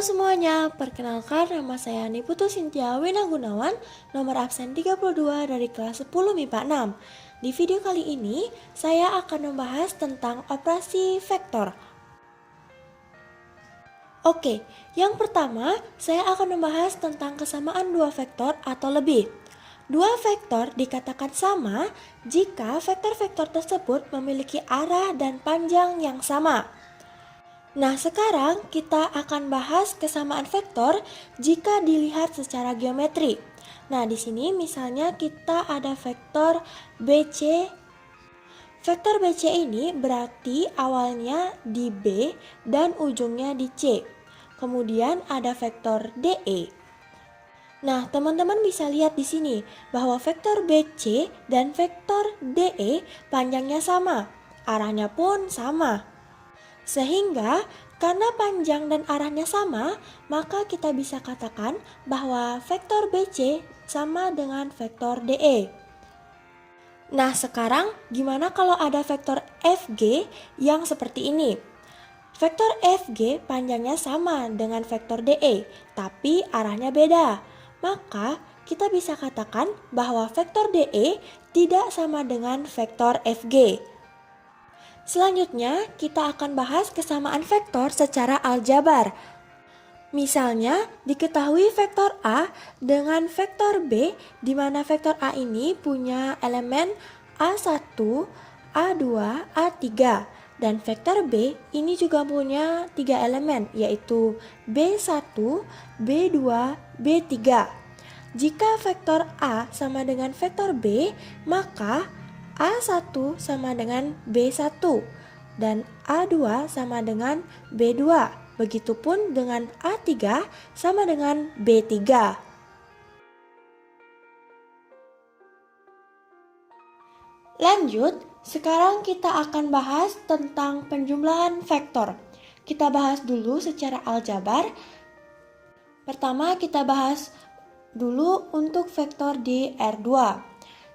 semuanya, perkenalkan nama saya Niputu Cynthia Wina Gunawan, nomor absen 32 dari kelas 10 MIPA 6. Di video kali ini, saya akan membahas tentang operasi vektor. Oke, yang pertama, saya akan membahas tentang kesamaan dua vektor atau lebih. Dua vektor dikatakan sama jika vektor-vektor tersebut memiliki arah dan panjang yang sama. Nah, sekarang kita akan bahas kesamaan vektor jika dilihat secara geometri. Nah, di sini misalnya kita ada vektor BC. Vektor BC ini berarti awalnya di B dan ujungnya di C. Kemudian ada vektor DE. Nah, teman-teman bisa lihat di sini bahwa vektor BC dan vektor DE panjangnya sama, arahnya pun sama. Sehingga karena panjang dan arahnya sama, maka kita bisa katakan bahwa vektor BC sama dengan vektor DE. Nah, sekarang gimana kalau ada vektor FG yang seperti ini? Vektor FG panjangnya sama dengan vektor DE, tapi arahnya beda. Maka kita bisa katakan bahwa vektor DE tidak sama dengan vektor FG. Selanjutnya, kita akan bahas kesamaan vektor secara aljabar. Misalnya, diketahui vektor A dengan vektor B, di mana vektor A ini punya elemen A1, A2, A3, dan vektor B ini juga punya 3 elemen, yaitu B1, B2, B3. Jika vektor A sama dengan vektor B, maka A1 sama dengan B1 dan A2 sama dengan B2. Begitupun dengan A3 sama dengan B3. Lanjut, sekarang kita akan bahas tentang penjumlahan vektor. Kita bahas dulu secara aljabar. Pertama kita bahas dulu untuk vektor di R2.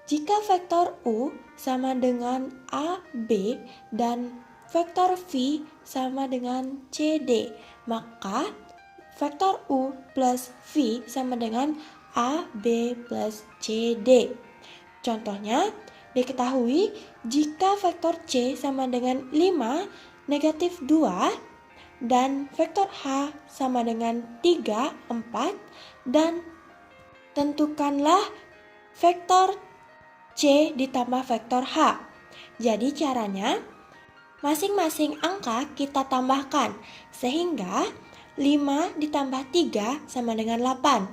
Jika vektor U sama dengan AB dan vektor V sama dengan CD, maka vektor U plus V sama dengan AB plus CD. Contohnya, diketahui jika vektor C sama dengan 5, negatif 2, dan vektor H sama dengan 3, 4, dan tentukanlah vektor C ditambah vektor H. Jadi caranya, masing-masing angka kita tambahkan, sehingga 5 ditambah 3 sama dengan 8.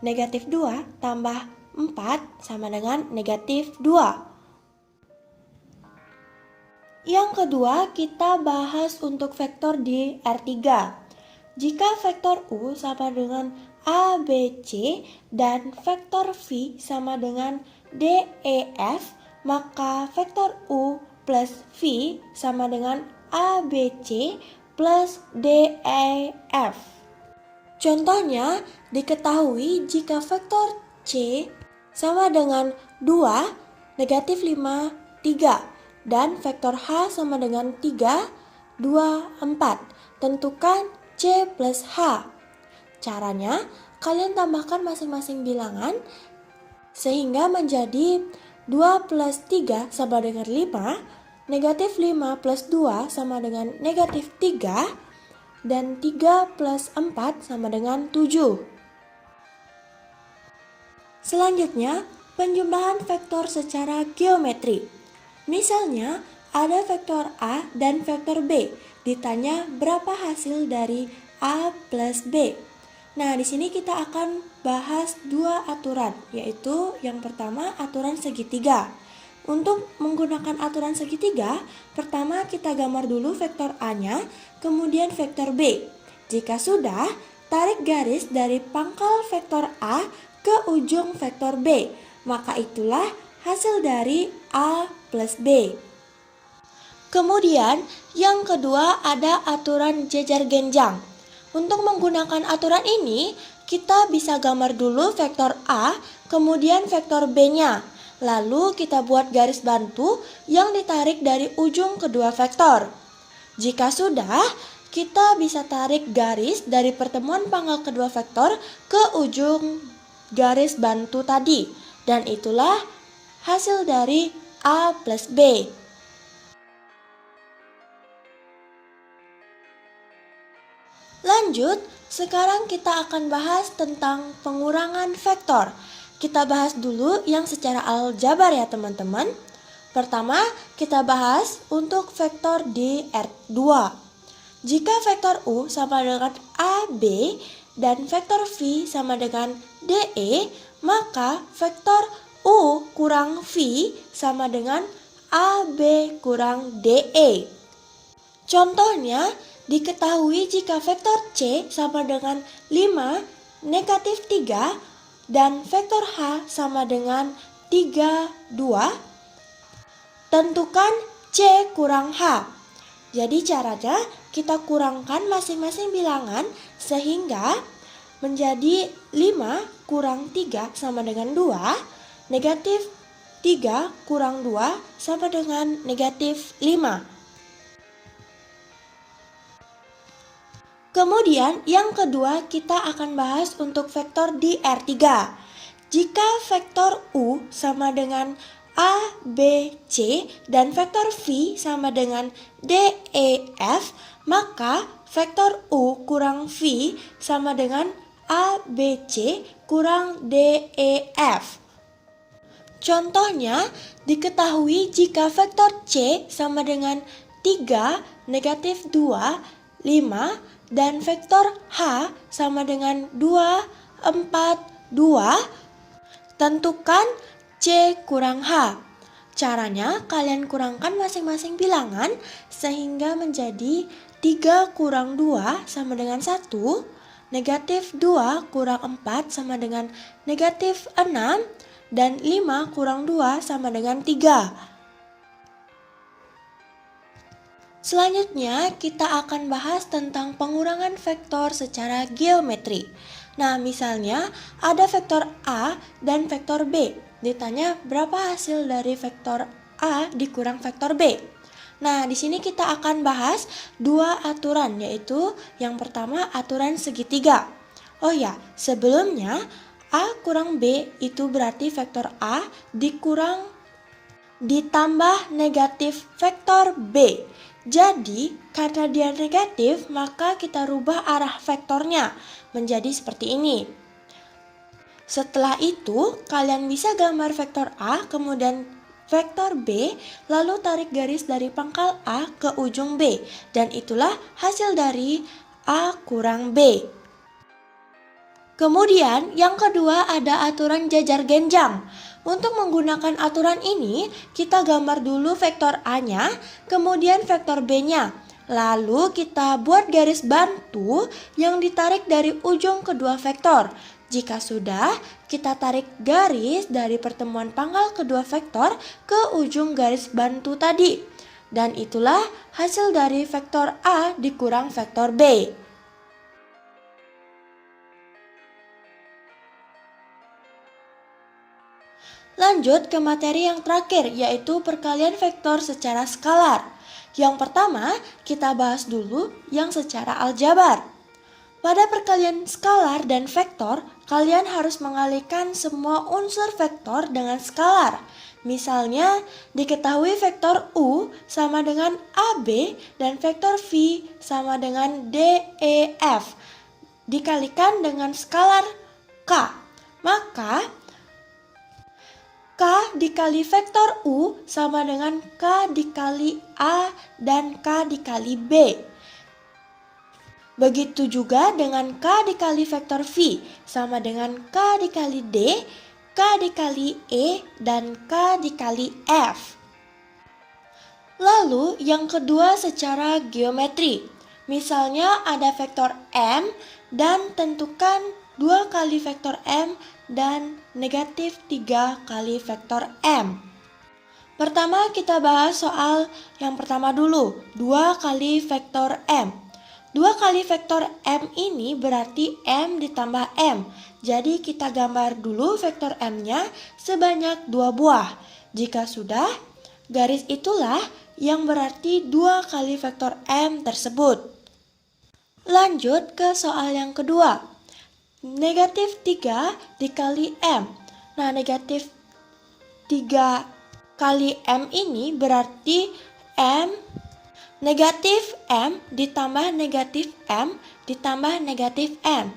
Negatif 2 tambah 4 sama dengan negatif 2. Yang kedua, kita bahas untuk vektor di R3. Jika vektor U sama dengan ABC dan vektor V sama dengan DEF, maka vektor U plus V sama dengan ABC plus DEF. Contohnya, diketahui jika vektor C sama dengan 2, negatif 5, 3, dan vektor H sama dengan 3, 2, 4. Tentukan C plus H. Caranya, kalian tambahkan masing-masing bilangan sehingga menjadi 2 plus 3 sama dengan 5, negatif 5 plus 2 sama dengan negatif 3, dan 3 plus 4 sama dengan 7. Selanjutnya, penjumlahan vektor secara geometri. Misalnya, ada vektor A dan vektor B. Ditanya berapa hasil dari A plus B. Nah, di sini kita akan bahas dua aturan, yaitu yang pertama aturan segitiga. Untuk menggunakan aturan segitiga, pertama kita gambar dulu vektor A-nya, kemudian vektor B. Jika sudah, tarik garis dari pangkal vektor A ke ujung vektor B, maka itulah hasil dari A plus B. Kemudian, yang kedua ada aturan jejar genjang. Untuk menggunakan aturan ini, kita bisa gambar dulu vektor A, kemudian vektor B-nya. Lalu kita buat garis bantu yang ditarik dari ujung kedua vektor. Jika sudah, kita bisa tarik garis dari pertemuan pangkal kedua vektor ke ujung garis bantu tadi. Dan itulah hasil dari A plus B. Lanjut, sekarang kita akan bahas tentang pengurangan vektor. Kita bahas dulu yang secara aljabar ya teman-teman. Pertama, kita bahas untuk vektor di R2. Jika vektor U sama dengan AB dan vektor V sama dengan DE, maka vektor U kurang V sama dengan AB kurang DE. Contohnya, diketahui jika vektor C sama dengan 5, negatif 3, dan vektor H sama dengan 3, 2, tentukan C kurang H. Jadi caranya kita kurangkan masing-masing bilangan sehingga menjadi 5 kurang 3 sama dengan 2, negatif 3 kurang 2 sama dengan negatif 5. Kemudian yang kedua kita akan bahas untuk vektor di R3. Jika vektor U sama dengan A, B, C dan vektor V sama dengan D, E, F, maka vektor U kurang V sama dengan A, B, C kurang D, E, F. Contohnya, diketahui jika vektor C sama dengan 3, negatif 2, 5, dan vektor H sama dengan 2, 4, 2, tentukan C kurang H. Caranya kalian kurangkan masing-masing bilangan sehingga menjadi 3 kurang 2 sama dengan 1, negatif 2 kurang 4 sama dengan negatif 6, dan 5 kurang 2 sama dengan 3. Selanjutnya kita akan bahas tentang pengurangan vektor secara geometri. Nah, misalnya ada vektor A dan vektor B. Ditanya berapa hasil dari vektor A dikurang vektor B. Nah, di sini kita akan bahas dua aturan, yaitu yang pertama aturan segitiga. Oh ya, sebelumnya A kurang B itu berarti vektor A dikurang ditambah negatif vektor B. Jadi, karena dia negatif, maka kita rubah arah vektornya menjadi seperti ini. Setelah itu, kalian bisa gambar vektor A, kemudian vektor B, lalu tarik garis dari pangkal A ke ujung B. Dan itulah hasil dari A kurang B. Kemudian, yang kedua ada aturan jajar genjang. Untuk menggunakan aturan ini, kita gambar dulu vektor A-nya, kemudian vektor B-nya. Lalu kita buat garis bantu yang ditarik dari ujung kedua vektor. Jika sudah, kita tarik garis dari pertemuan pangkal kedua vektor ke ujung garis bantu tadi. Dan itulah hasil dari vektor A dikurang vektor B. Lanjut ke materi yang terakhir, yaitu perkalian vektor secara skalar. Yang pertama, kita bahas dulu yang secara aljabar. Pada perkalian skalar dan vektor, kalian harus mengalihkan semua unsur vektor dengan skalar. Misalnya, diketahui vektor U sama dengan AB dan vektor V sama dengan DEF. Dikalikan dengan skalar K. Maka, K dikali vektor U sama dengan K dikali A dan K dikali B. Begitu juga dengan K dikali vektor V sama dengan K dikali D, K dikali E, dan K dikali F. Lalu yang kedua secara geometri. Misalnya ada vektor M dan tentukan 2 kali vektor M dan negatif 3 kali vektor M. Pertama kita bahas soal yang pertama dulu, 2 kali vektor M. 2 kali vektor M ini berarti M ditambah M. Jadi kita gambar dulu vektor M-nya sebanyak 2 buah. Jika sudah, garis itulah yang berarti 2 kali vektor M tersebut. Lanjut ke soal yang kedua. Negatif 3 dikali M. Nah, negatif 3 kali M ini berarti M negatif M ditambah negatif M ditambah negatif M.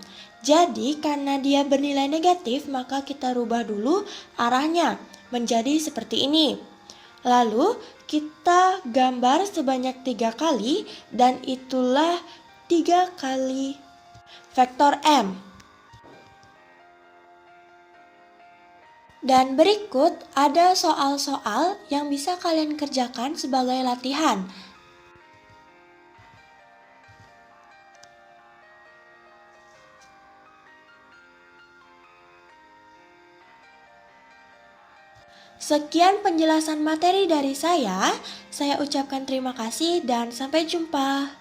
Jadi karena dia bernilai negatif, maka kita rubah dulu arahnya menjadi seperti ini. Lalu kita gambar sebanyak 3 kali dan itulah 3 kali vektor M. Dan berikut ada soal-soal yang bisa kalian kerjakan sebagai latihan. Sekian penjelasan materi dari saya ucapkan terima kasih dan sampai jumpa.